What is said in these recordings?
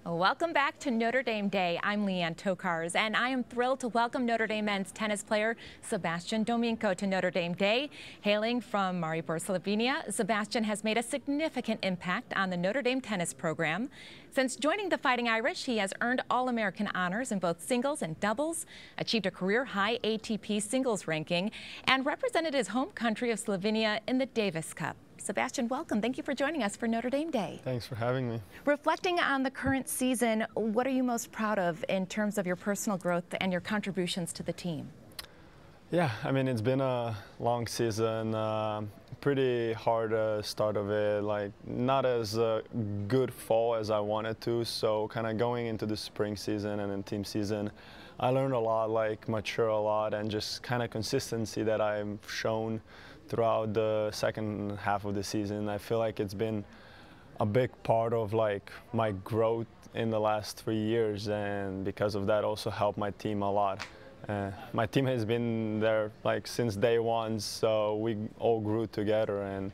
Welcome back to Notre Dame Day. I'm Leanne Tokars, and I am thrilled to welcome Notre Dame men's tennis player Sebastian Dominko to Notre Dame Day. Hailing from Maribor, Slovenia, Sebastian has made a significant impact on the Notre Dame tennis program. Since joining the Fighting Irish, he has earned All-American honors in both singles and doubles, achieved a career-high ATP singles ranking, and represented his home country of Slovenia in the Davis Cup. Sebastian, welcome. Thank you for joining us for Notre Dame Day. Thanks for having me. Reflecting on the current season, what are you most proud of in terms of your personal growth and your contributions to the team? Yeah, I mean, it's been a long season, pretty hard start of it, like not as good fall as I wanted to, so kind of going into the spring season and then team season, I learned a lot, like mature a lot, and just kind of consistency that I've shown throughout the second half of the season. I feel like it's been a big part of like my growth in the last 3 years, and because of that also helped my team a lot. My team has been there like since day one, so we all grew together, and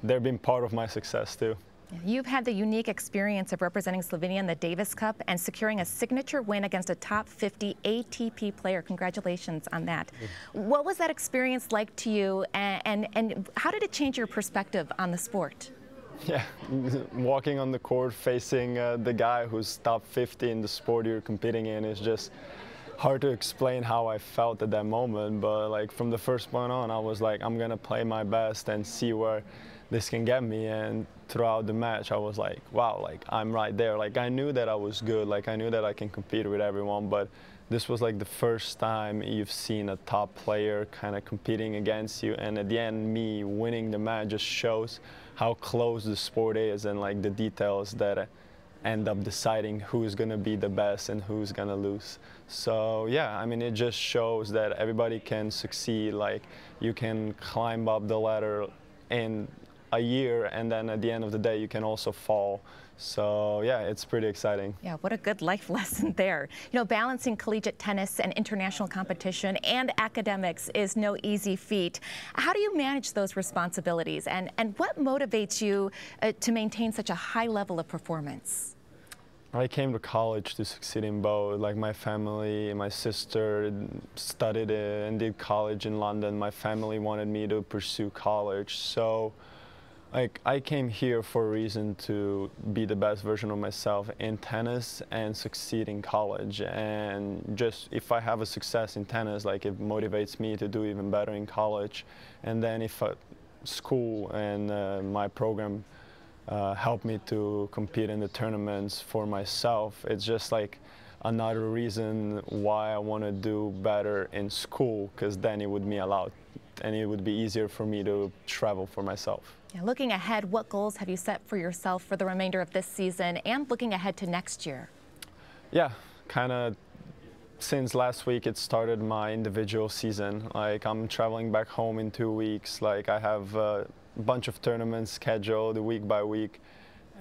they've been part of my success too. You've had the unique experience of representing Slovenia in the Davis Cup and securing a signature win against a top 50 ATP player. Congratulations on that. What was that experience like to you, and how did it change your perspective on the sport? Yeah, walking on the court facing the guy who's top 50 in the sport you're competing in is just hard to explain how I felt at that moment, but like from the first point on, I was like, I'm gonna play my best and see where this can get me. And throughout the match, I was like, wow, like I'm right there. Like I knew that I was good, like I knew that I can compete with everyone, but this was like the first time you've seen a top player kind of competing against you, and at the end, me winning the match just shows how close the sport is and like the details that end up deciding who's going to be the best and who's going to lose. So yeah, I mean, it just shows that everybody can succeed. Like you can climb up the ladder in a year, and then at the end of the day you can also fall. So yeah, it's pretty exciting. Yeah, what a good life lesson there. You know, balancing collegiate tennis and international competition and academics is no easy feat. How do you manage those responsibilities, and what motivates you to maintain such a high level of performance? I came to college to succeed in both. Like my family, my sister studied and did college in London. My family wanted me to pursue college. So like I came here for a reason to be the best version of myself in tennis and succeed in college. And just if I have a success in tennis, like it motivates me to do even better in college. And then if school and my program help me to compete in the tournaments for myself, it's just like another reason why I want to do better in school, because then it would be allowed and it would be easier for me to travel for myself. Yeah, looking ahead, what goals have you set for yourself for the remainder of this season and looking ahead to next year? Yeah, kind of since last week it started my individual season. Like I'm traveling back home in 2 weeks. Like I have a bunch of tournaments scheduled week by week,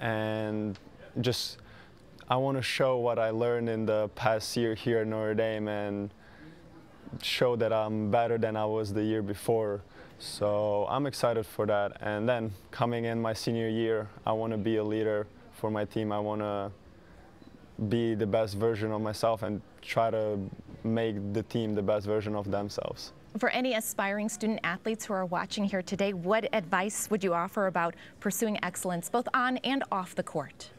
and just I want to show what I learned in the past year here at Notre Dame and show that I'm better than I was the year before. So I'm excited for that. And then coming in my senior year, I want to be a leader for my team. I want to be the best version of myself and try to make the team the best version of themselves. For any aspiring student athletes who are watching here today, what advice would you offer about pursuing excellence both on and off the court?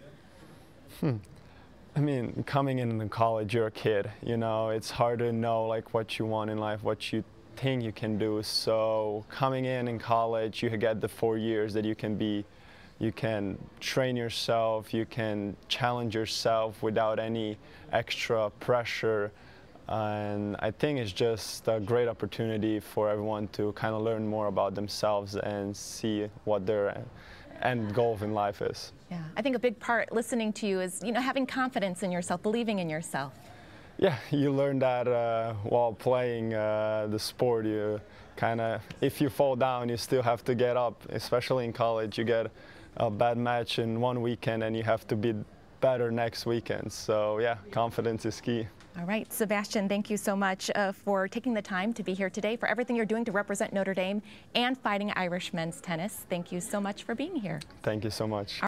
I mean, coming in college, you're a kid, you know, it's hard to know like what you want in life, what you think you can do. So coming in college, you get the 4 years that you can train yourself, you can challenge yourself without any extra pressure. And I think it's just a great opportunity for everyone to kind of learn more about themselves and see what their end goal in life is. Yeah, I think a big part listening to you is, you know, having confidence in yourself, believing in yourself. Yeah, you learn that while playing the sport. You kind of, if you fall down, you still have to get up. Especially in college, you get a bad match in one weekend and you have to be better next weekend. So yeah, confidence is key. All right, Sebastian, thank you so much for taking the time to be here today, for everything you're doing to represent Notre Dame and Fighting Irish men's tennis. Thank you so much for being here. Thank you so much.